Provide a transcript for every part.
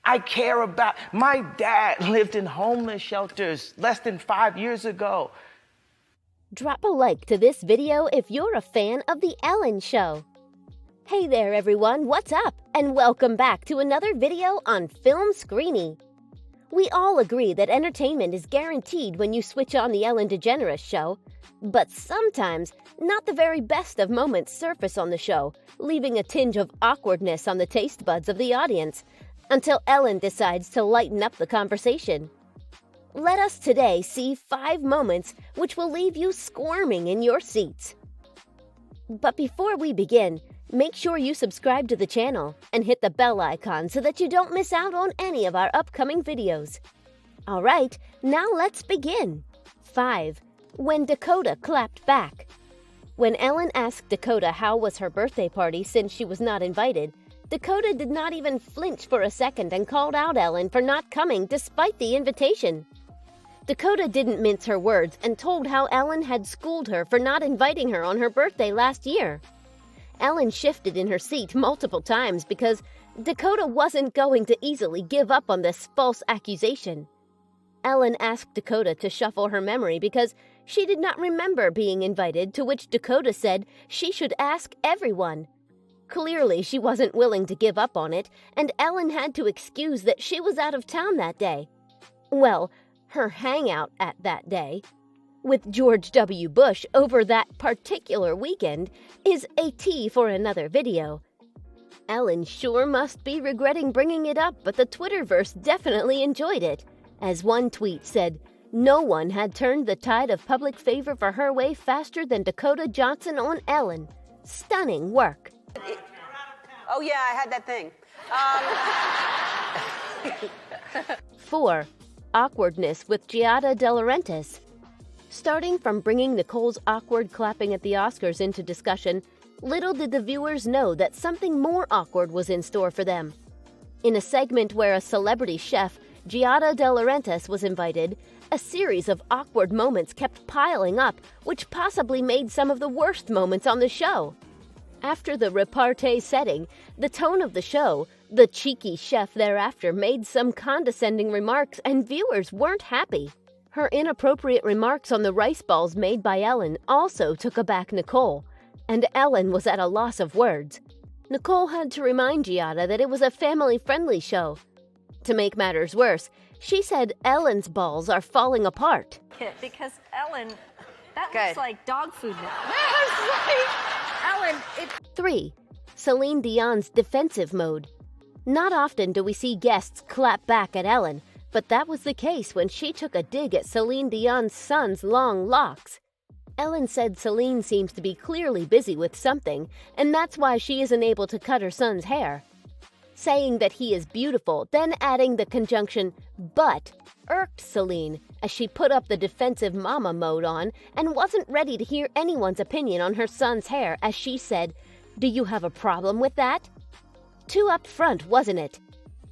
I care about, my dad lived in homeless shelters less than 5 years ago. Drop a like to this video if you're a fan of The Ellen Show. Hey there everyone, what's up? And welcome back to another video on Film Screeny. We all agree that entertainment is guaranteed when you switch on The Ellen DeGeneres Show, but sometimes not the very best of moments surface on the show, leaving a tinge of awkwardness on the taste buds of the audience, until Ellen decides to lighten up the conversation. Let us today see 5 moments which will leave you squirming in your seats. But before we begin, make sure you subscribe to the channel and hit the bell icon so that you don't miss out on any of our upcoming videos. Alright, now let's begin. 5. When Dakota clapped back. When Ellen asked Dakota how was her birthday party since she was not invited, Dakota did not even flinch for a second and called out Ellen for not coming despite the invitation. Dakota didn't mince her words and told how Ellen had schooled her for not inviting her on her birthday last year. Ellen shifted in her seat multiple times because Dakota wasn't going to easily give up on this false accusation. Ellen asked Dakota to shuffle her memory because she did not remember being invited, to which Dakota said she should ask everyone. Clearly, she wasn't willing to give up on it, and Ellen had to excuse that she was out of town that day. Well, her hangout at that day with George W. Bush over that particular weekend is a tea for another video. Ellen sure must be regretting bringing it up, but the Twitterverse definitely enjoyed it. As one tweet said, no one had turned the tide of public favor for her way faster than Dakota Johnson on Ellen. Stunning work. Oh yeah, I had that thing. 4. Awkwardness with Giada De Laurentiis. Starting from bringing Nicole's awkward clapping at the Oscars into discussion, little did the viewers know that something more awkward was in store for them. In a segment where a celebrity chef, Giada De Laurentiis, was invited, a series of awkward moments kept piling up, which possibly made some of the worst moments on the show. After the repartee setting, the tone of the show, the cheeky chef thereafter made some condescending remarks and viewers weren't happy. Her inappropriate remarks on the rice balls made by Ellen also took aback Nicole, and Ellen was at a loss of words. Nicole had to remind Giada that it was a family-friendly show. To make matters worse, she said Ellen's balls are falling apart. Because Ellen, that Good. looks like dog food now. Ellen, 3. Celine Dion's defensive mode. Not often do we see guests clap back at Ellen, but that was the case when she took a dig at Celine Dion's son's long locks. Ellen said Celine seems to be clearly busy with something, and that's why she isn't able to cut her son's hair. Saying that he is beautiful, then adding the conjunction "but" irked Celine as she put up the defensive mama mode on and wasn't ready to hear anyone's opinion on her son's hair as she said, "Do you have a problem with that?" Too upfront, wasn't it?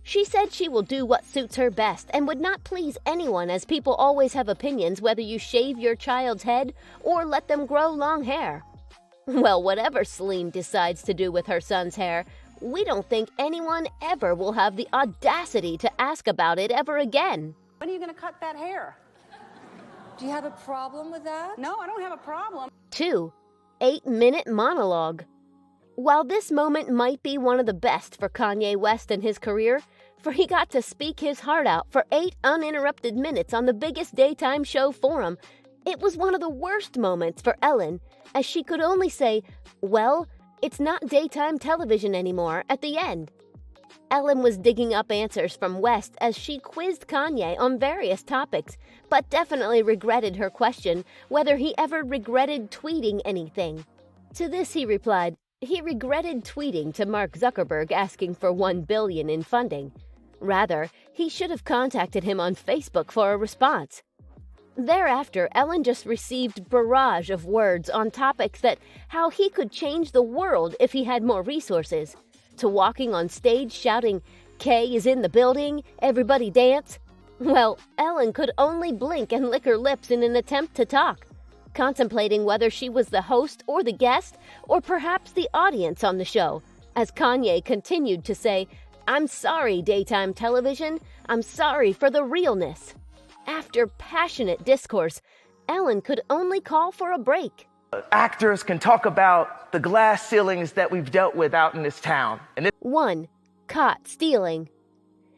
She said she will do what suits her best and would not please anyone, as people always have opinions whether you shave your child's head or let them grow long hair. Well, whatever Celine decides to do with her son's hair, we don't think anyone ever will have the audacity to ask about it ever again. when are you going to cut that hair? Do you have a problem with that? No, I don't have a problem. 2. 8-minute monologue. While this moment might be one of the best for Kanye West in his career, for he got to speak his heart out for 8 uninterrupted minutes on the biggest daytime show for him, it was one of the worst moments for Ellen, as she could only say, "Well, it's not daytime television anymore," at the end. Ellen was digging up answers from West as she quizzed Kanye on various topics, but definitely regretted her question whether he ever regretted tweeting anything. To this he replied, he regretted tweeting to Mark Zuckerberg asking for $1 billion in funding. Rather, he should have contacted him on Facebook for a response. Thereafter, Ellen just received barrage of words on topics that how he could change the world if he had more resources, to walking on stage shouting, "Kay is in the building, everybody dance." Well, Ellen could only blink and lick her lips in an attempt to talk, contemplating whether she was the host or the guest, or perhaps the audience on the show, as Kanye continued to say, I'm sorry, daytime television. I'm sorry for the realness. After passionate discourse, Ellen could only call for a break. Actors can talk about the glass ceilings that we've dealt with out in this town. 1. Caught stealing.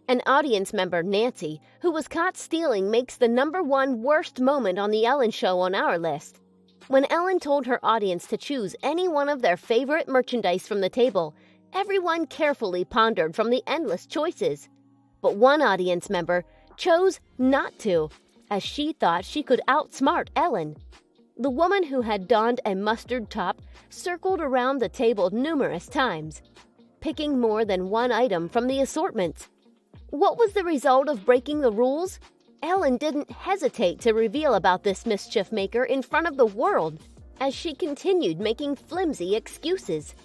An audience member, Nancy, who was caught stealing, makes the #1 worst moment on The Ellen Show on our list. When Ellen told her audience to choose any one of their favorite merchandise from the table, everyone carefully pondered from the endless choices. But one audience member chose not to, as she thought she could outsmart Ellen. The woman who had donned a mustard top circled around the table numerous times, picking more than one item from the assortment. What was the result of breaking the rules? Ellen didn't hesitate to reveal about this mischief maker in front of the world, as she continued making flimsy excuses.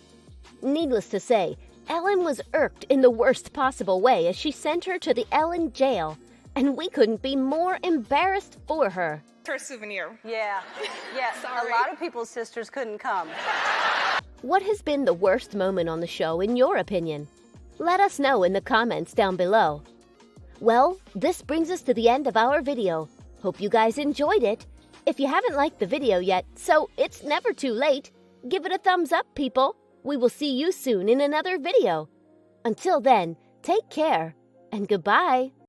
Needless to say, Ellen was irked in the worst possible way as she sent her to the Ellen jail, and we couldn't be more embarrassed for her. Her souvenir. Yeah. Yeah. Sorry. A lot of people's sisters couldn't come. What has been the worst moment on the show in your opinion? Let us know in the comments down below. Well, this brings us to the end of our video. Hope you guys enjoyed it. If you haven't liked the video yet, so it's never too late, give it a thumbs up, people. We will see you soon in another video. Until then, take care and goodbye.